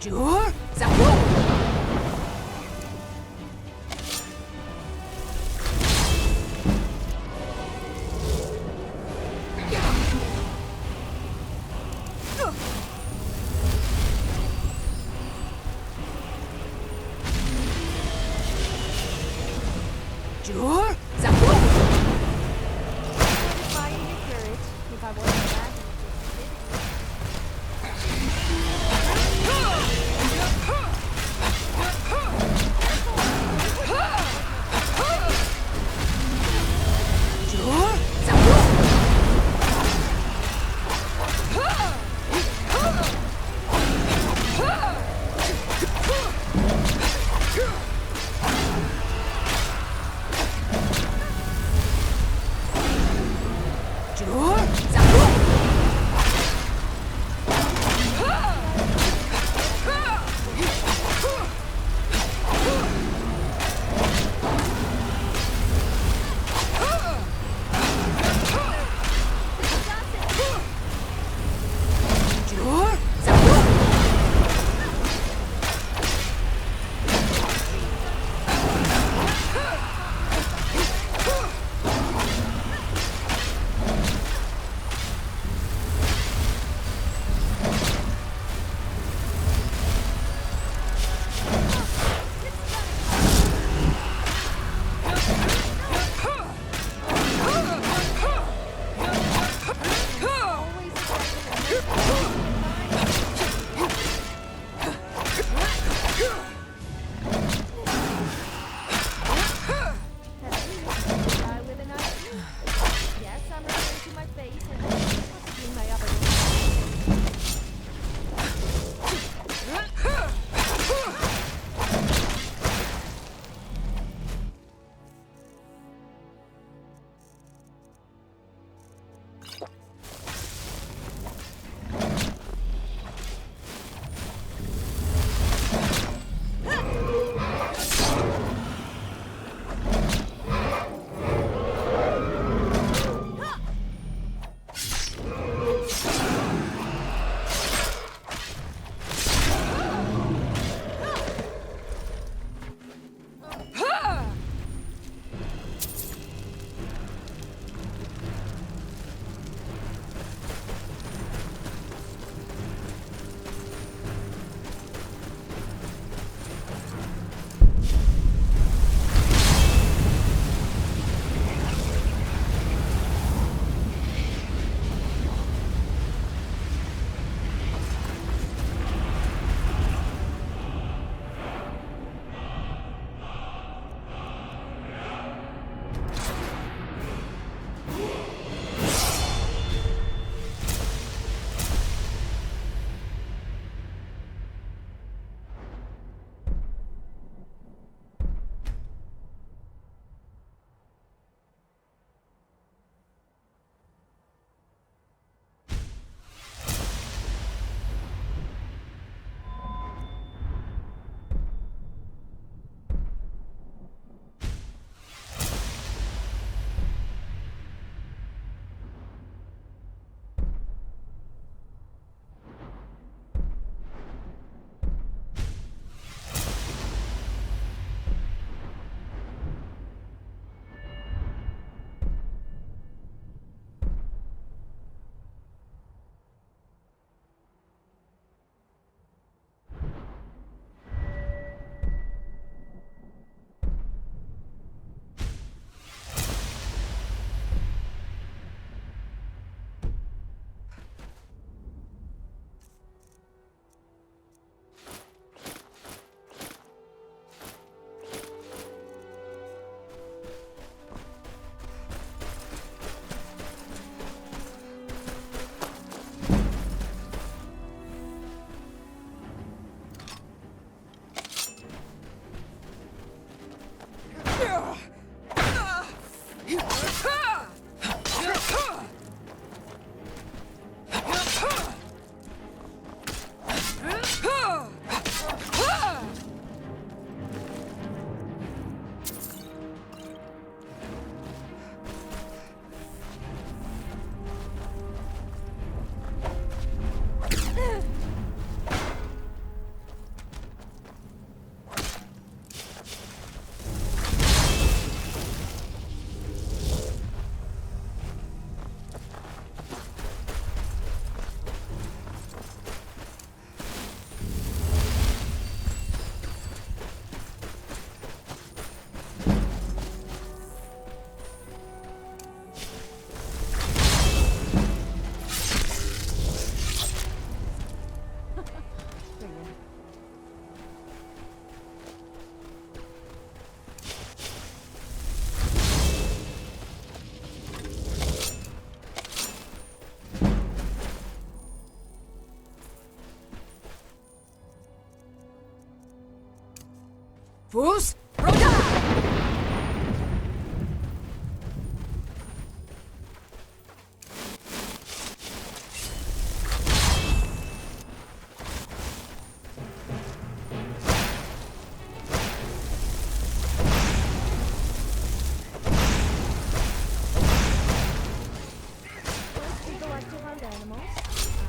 Chúa, giặc vua. Chúa, giặc vua. Satisfying your courage, if I wasn't imagining Chúa, giặc vua. Chúa, giặc vua. Chúa, giặc vua. Fus, Roda! Most people like to hunt animals.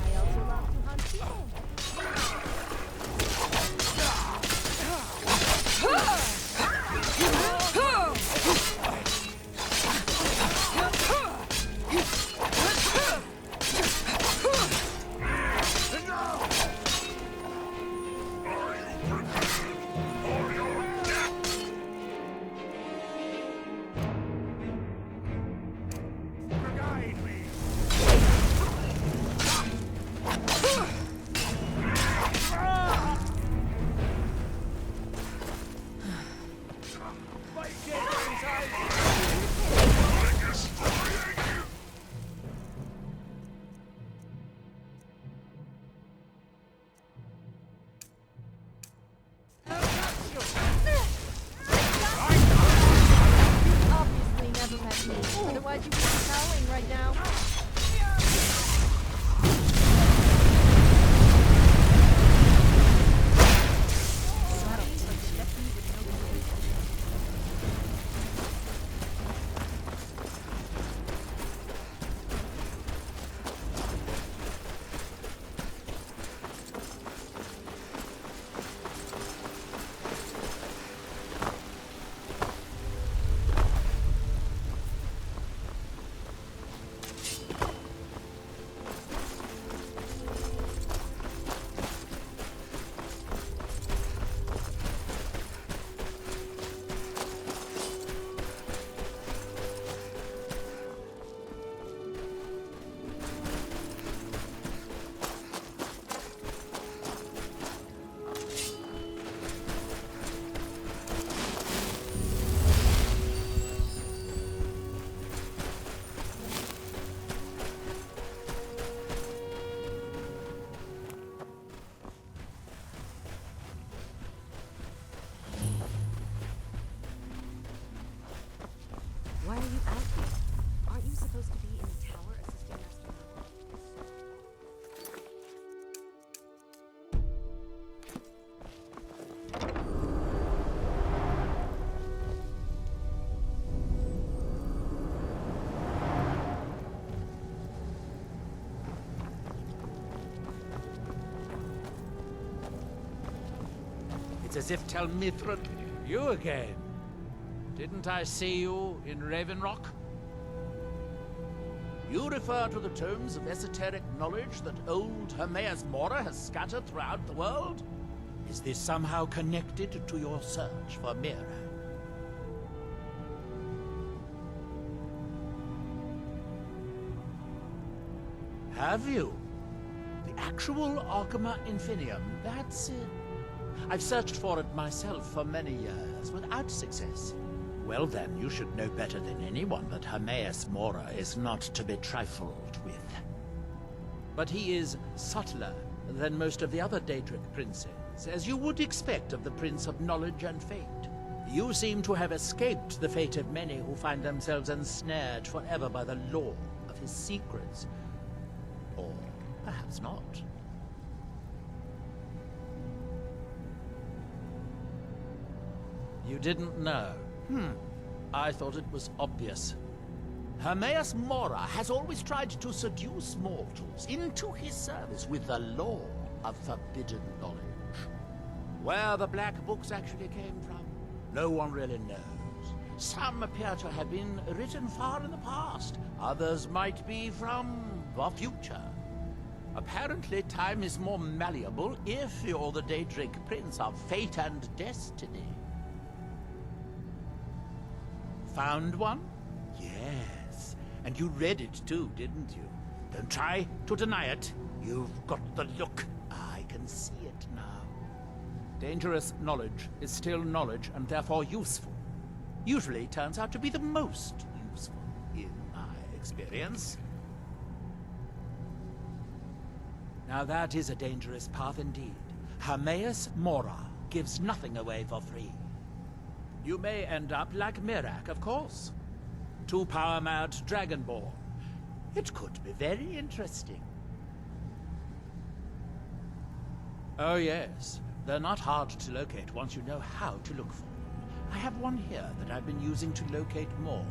I also love to hunt people. Obviously never met me. Otherwise you would be howling right now. Why are you out here? Aren't you supposed to be in the tower assisting Master? It's as if Tel Mithrin, you again. Didn't I see you in Raven Rock? You refer to the tomes of esoteric knowledge that old Hermaeus Mora has scattered throughout the world? Is this somehow connected to your search for Mira? Have you? The actual Arcama Infinium, that's it. I've searched for it myself for many years, without success. Well then, you should know better than anyone that Hermaeus Mora is not to be trifled with. But he is subtler than most of the other Daedric princes, as you would expect of the Prince of Knowledge and Fate. You seem to have escaped the fate of many who find themselves ensnared forever by the law of his secrets. Or perhaps not. You didn't know? I thought it was obvious. Hermaeus Mora has always tried to seduce mortals into his service with the law of forbidden knowledge. Where the black books actually came from, no one really knows. Some appear to have been written far in the past. Others might be from the future. Apparently, time is more malleable if you're the Daedric Prince of Fate and Destiny. Found one? Yes. And you read it too, didn't you? Don't try to deny it. You've got the look. I can see it now. Dangerous knowledge is still knowledge and therefore useful. Usually turns out to be the most useful, in my experience. Now that is a dangerous path indeed. Hermaeus Mora gives nothing away for free. You may end up like Mirak, of course. 2 power-mad Dragonborn. It could be very interesting. Oh yes, they're not hard to locate once you know how to look for them. I have one here that I've been using to locate more.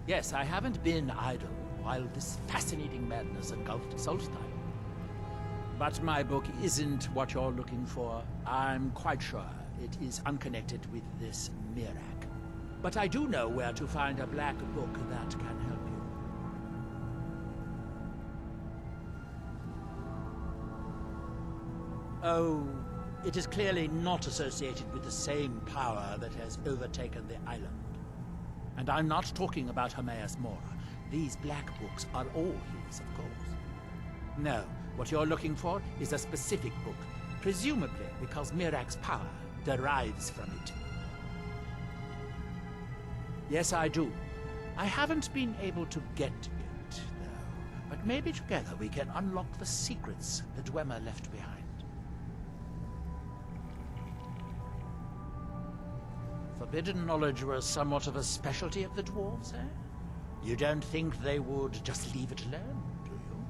Yes, I haven't been idle while this fascinating madness engulfed Solstheim. But my book isn't what you're looking for. I'm quite sure it is unconnected with this Mirak. But I do know where to find a black book that can help you. Oh, it is clearly not associated with the same power that has overtaken the island. And I'm not talking about Hermaeus Mora. These black books are all his, of course. No, what you're looking for is a specific book, presumably because Mirak's power derives from it. Yes, I do. I haven't been able to get it, though. But maybe together we can unlock the secrets the Dwemer left behind. Forbidden knowledge was somewhat of a specialty of the dwarves, eh? You don't think they would just leave it alone, do you?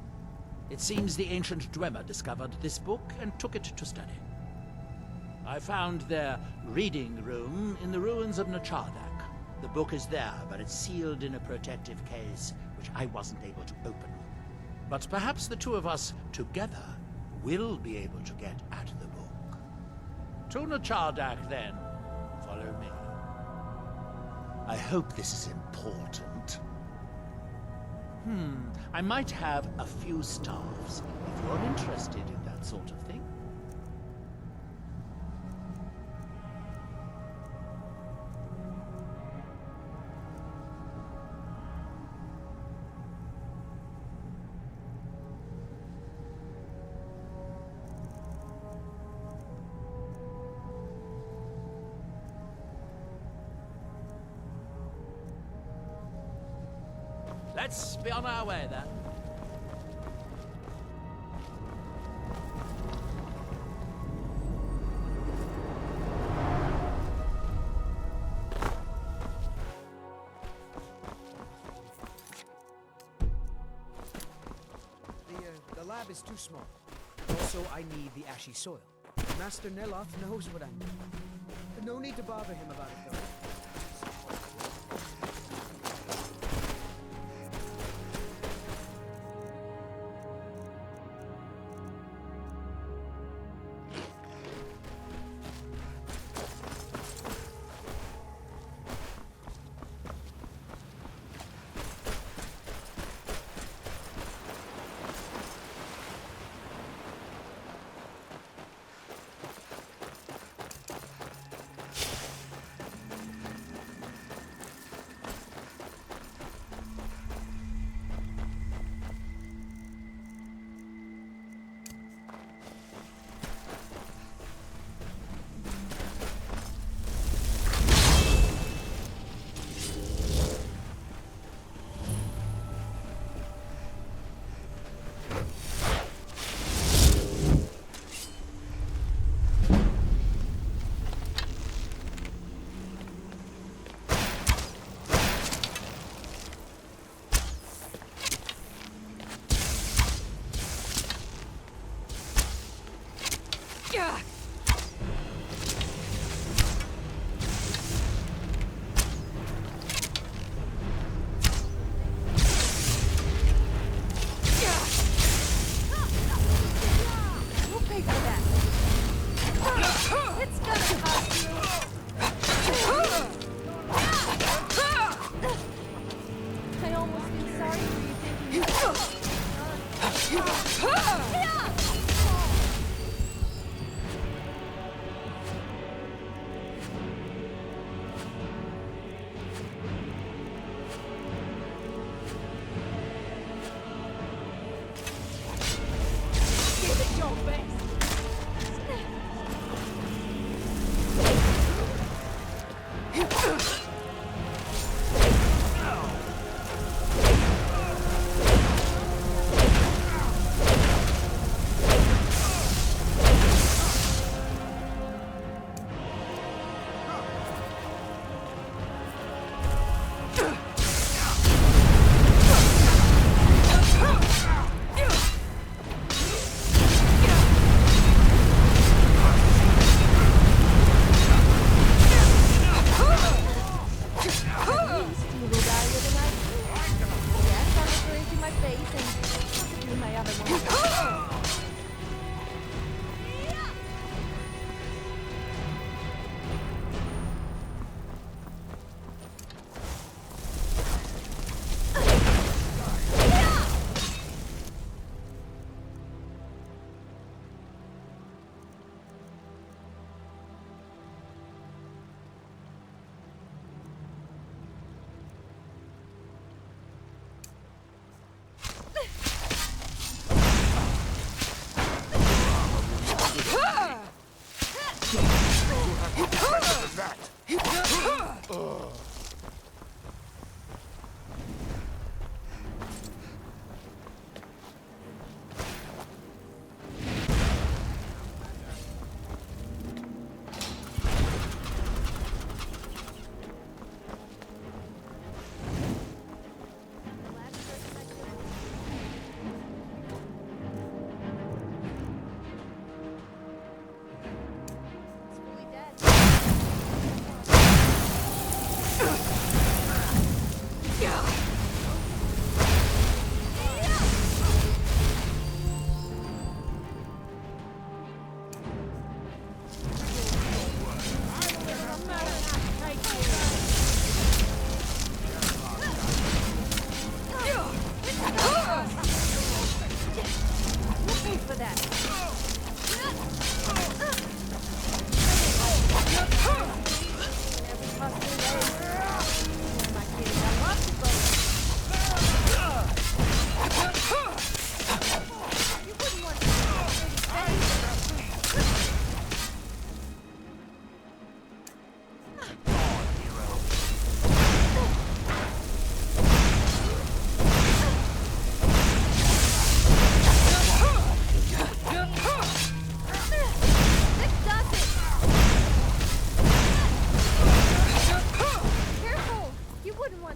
It seems the ancient Dwemer discovered this book and took it to study. I found their reading room in the ruins of Nachardak. The book is there, but it's sealed in a protective case, which I wasn't able to open. But perhaps the two of us, together, will be able to get at the book. To Nachardak, then. Follow me. I hope this is important. I might have a few staffs, if you're interested in that sort of thing. Let's be on our way, then. The lab is too small. Also, I need the ashy soil. Master Neloth knows what I need. No need to bother him about it, though.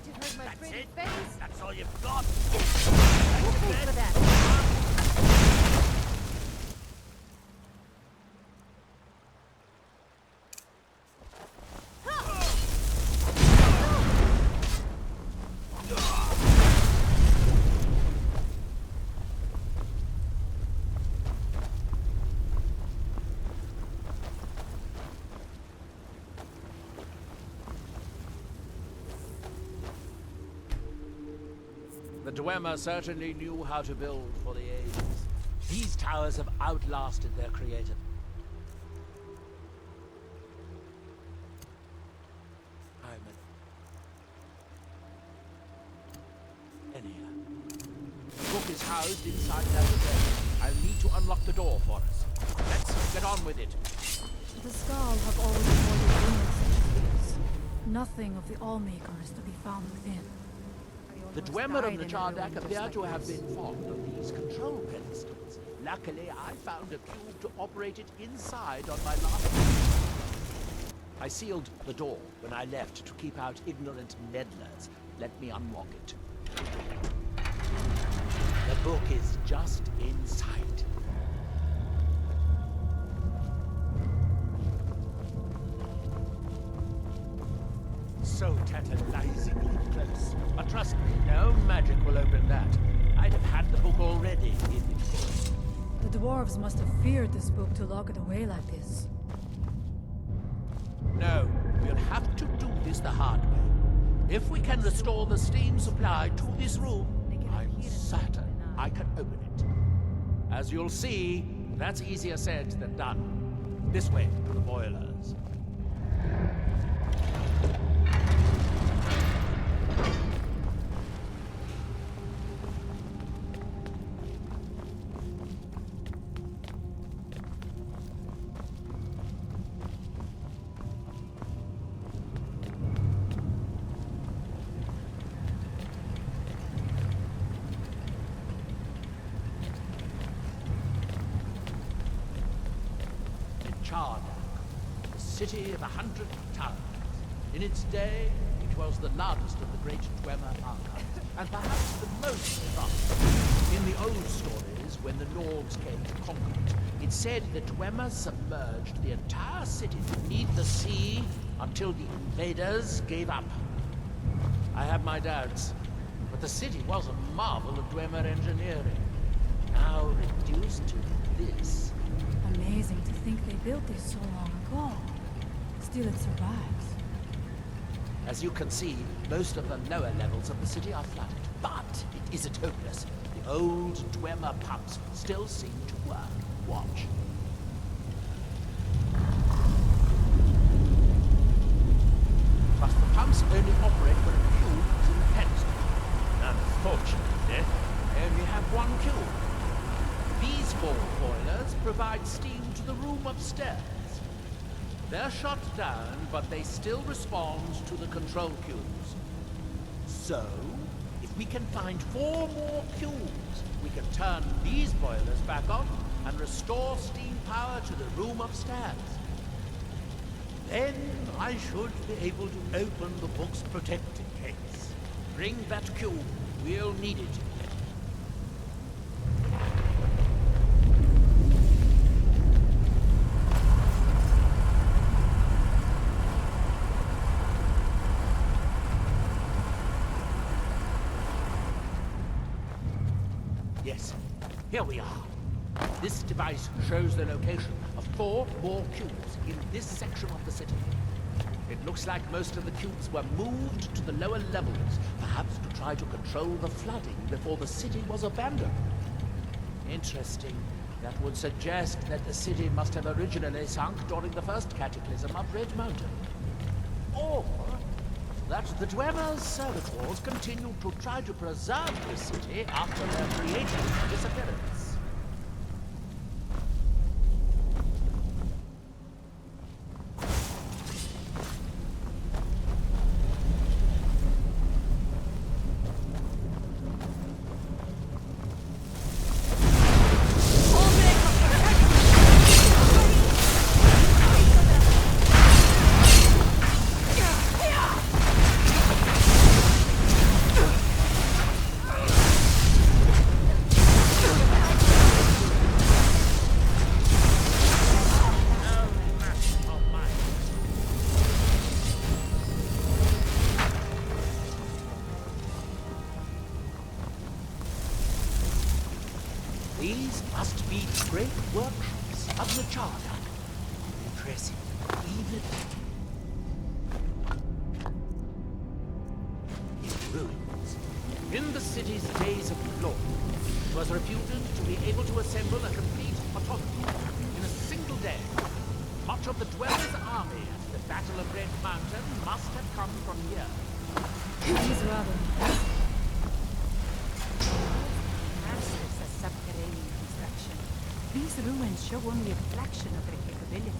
to hurt my That's pretty it? face. That's all you've got? Who pays for that? The Dwemer certainly knew how to build for the ages. These towers have outlasted their creator. In here. The book is housed inside that door. I'll need to unlock the door for us. Let's get on with it. The Skal have always avoided rumors such as these. Nothing of the Allmaker is to be found within. The Dwemer and the Chardak appear to have been fond of these control pedestals. Luckily, I found a cube to operate it inside on my last visit. I sealed the door when I left to keep out ignorant meddlers. Let me unlock it. The book is just inside. So tantalizingly close. But trust me, no magic will open that. I'd have had the book already if it could. The dwarves must have feared this book to lock it away like this. No, we'll have to do this the hard way. If we can restore the steam supply to this room, I'm certain I can open it. As you'll see, that's easier said than done. This way to the boilers. The city of 100 towers. In its day, it was the largest of the great Dwemer archives, and perhaps the most advanced. In the old stories, when the Lords came to conquer it, it said that Dwemer submerged the entire city beneath the sea until the invaders gave up. I have my doubts, but the city was a marvel of Dwemer engineering. Now reduced to this. Amazing to think they built this so long ago. Still it survives. As you can see, most of the lower levels of the city are flooded, but it isn't hopeless. The old Dwemer pumps still seem to work. Watch. But the pumps only operate when a cube is in the pedestal. Unfortunately, they only have one cube. These 4 boilers provide steam to the room upstairs. They're shut down, but they still respond to the control cubes. So, if we can find 4 more cubes, we can turn these boilers back on and restore steam power to the room upstairs. Then I should be able to open the book's protected case. Bring that cube. We'll need it. Yes, here we are. This device shows the location of 4 more cubes in this section of the city. It looks like most of the cubes were moved to the lower levels, perhaps to try to control the flooding before the city was abandoned. Interesting. That would suggest that the city must have originally sunk during the first cataclysm of Red Mountain. Or that the Dwemer's servitors continued to try to preserve the city after their creator's disappearance. These must be great workshops of Machada. Impressive, even in ruins. In the city's days of glory, it was reputed to be able to assemble a complete autonomy in a single day. Much of the Dwellers' army at the Battle of Red Mountain must have come from here. It is rather impressive. Massive as subterranean construction. These ruins show only a fraction of their capability.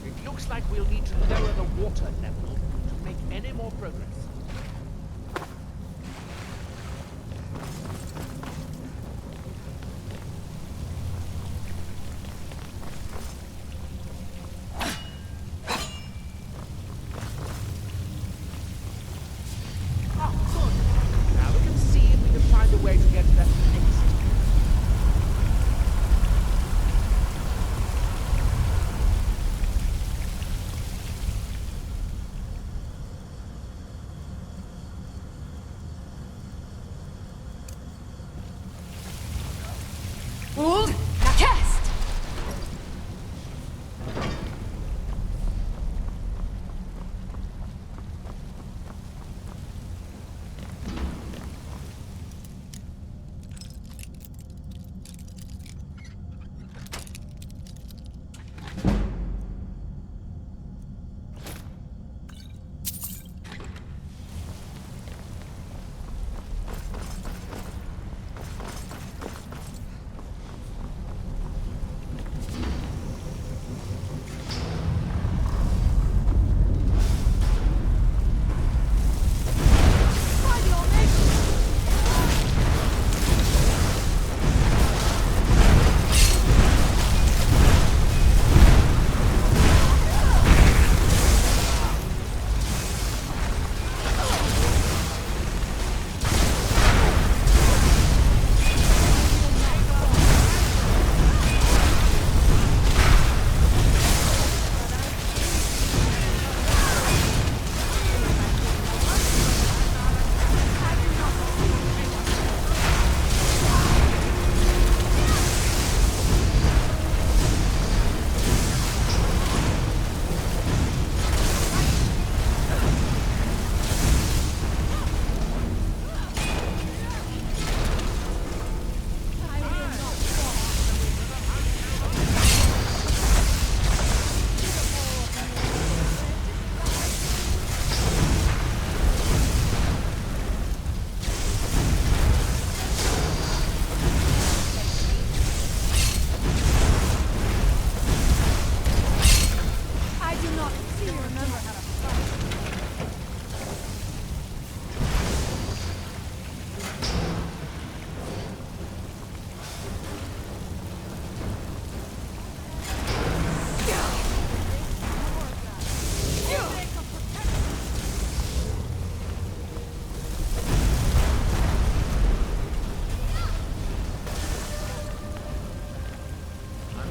It looks like we'll need to lower the water level to make any more progress. Ah, good. Now we can see if we can find a way to get to that next. Hold! Now cast!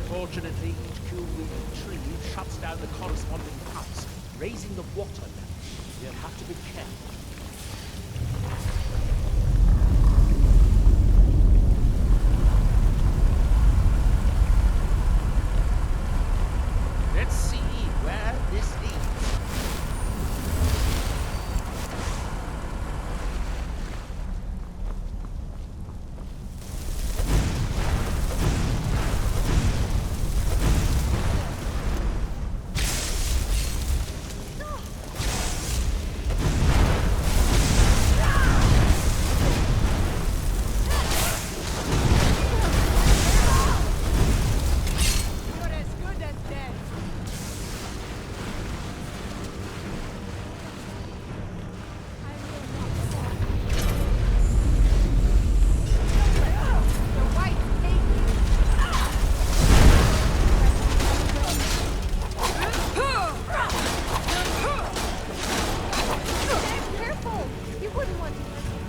Unfortunately, each cool-rooted tree shuts down the corresponding pumps, raising the water level. You'll have to be careful. Let's see where this leads.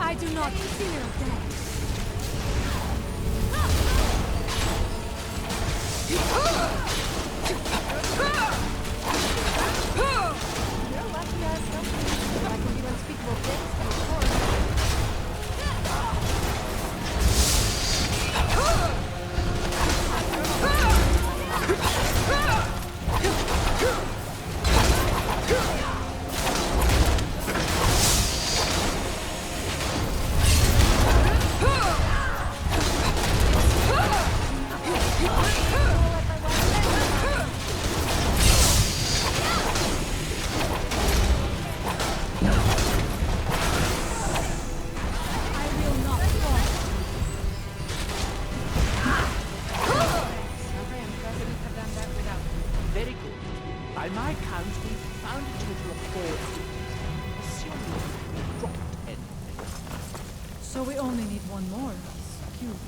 I do not fear death. You're lucky I have something. I can do unspeakable things to the Lord. So we only need one more of these cubes.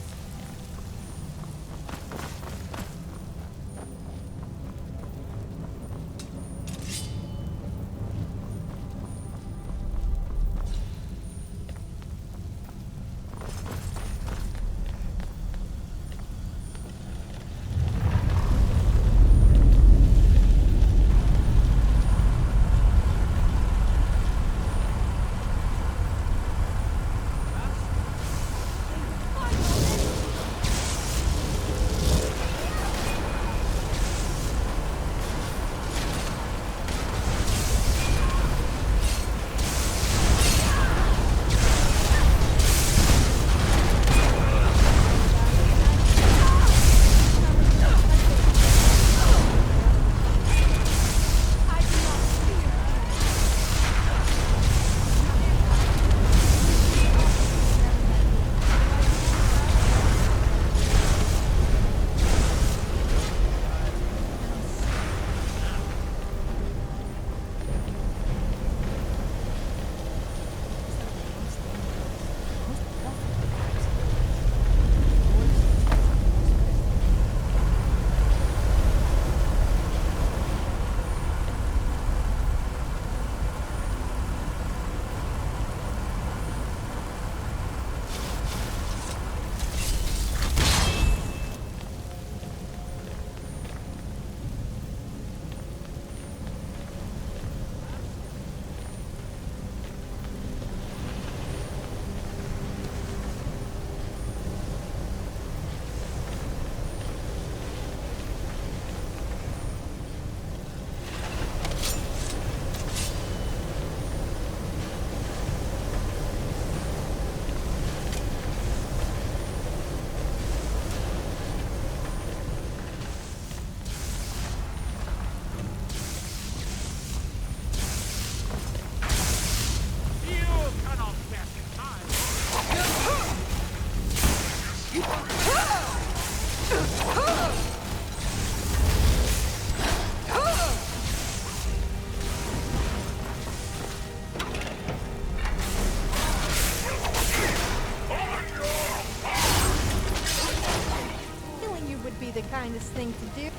The kindest thing to do.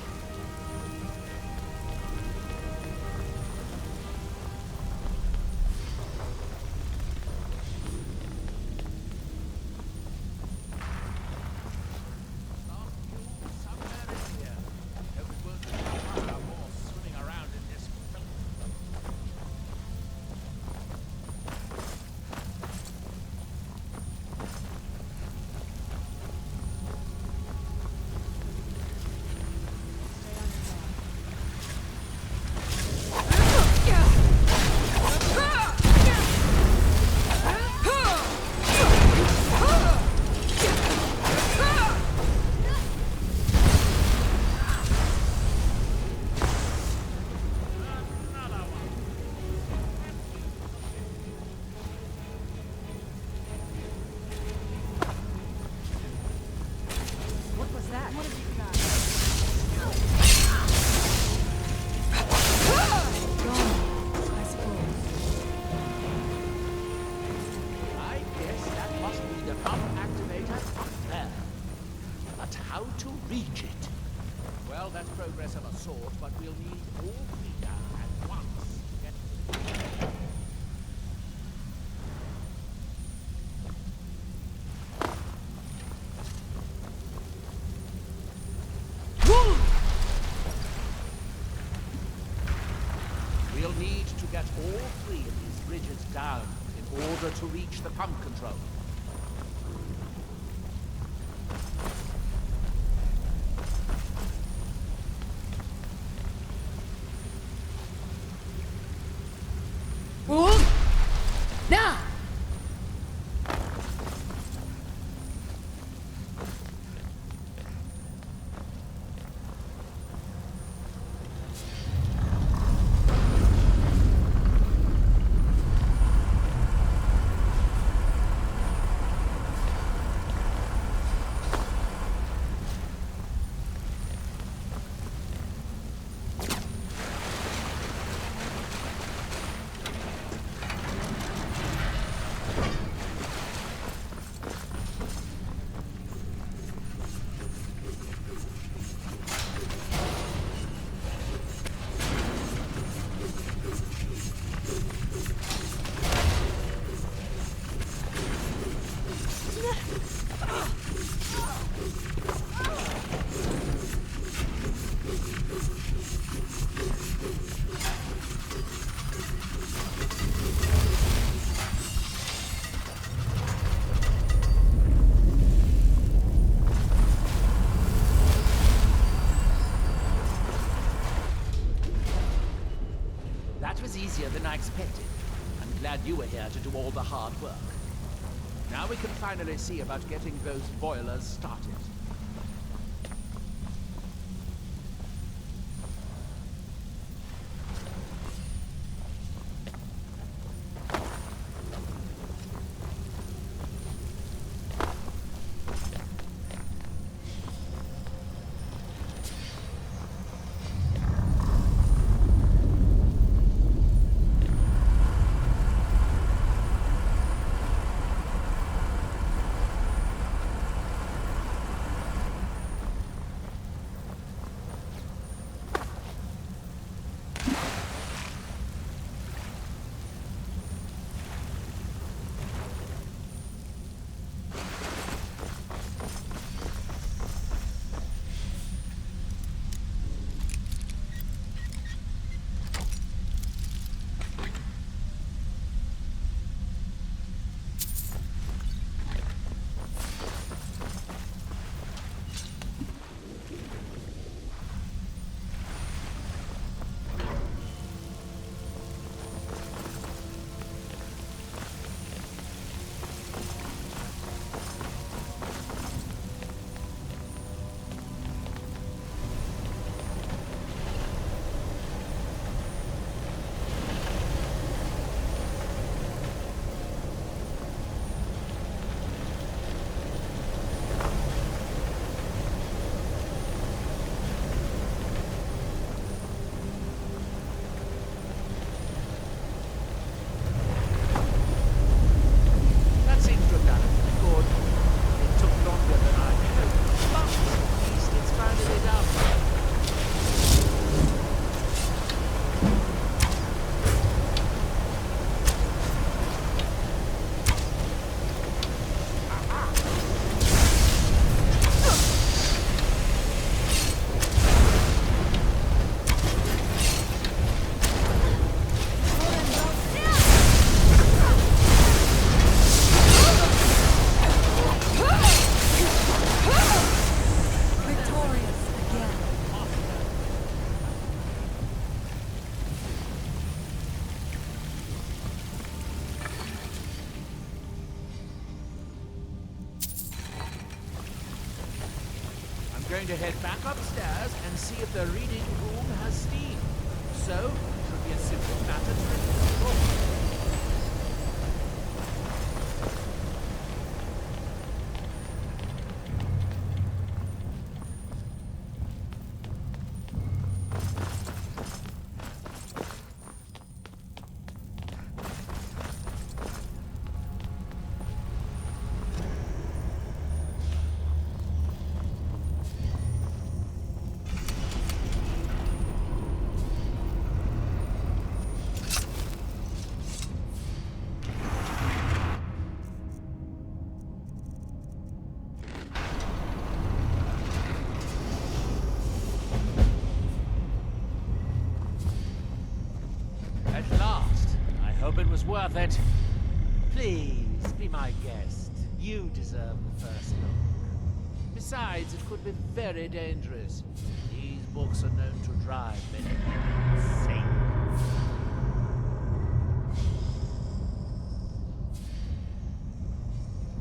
Progress of a sort, but we'll need all three down at once. Get We'll need to get all three of these bridges down in order to reach the pump control. Now! I expected. I'm glad you were here to do all the hard work. Now we can finally see about getting those boilers started. Going to head back upstairs and see if the reading room has steam. So, it should be a simple matter to control. At last. I hope it was worth it. Please, be my guest. You deserve the first look. Besides, it could be very dangerous. These books are known to drive many people insane.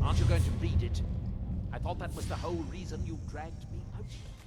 Aren't you going to read it? I thought that was the whole reason you dragged me out here.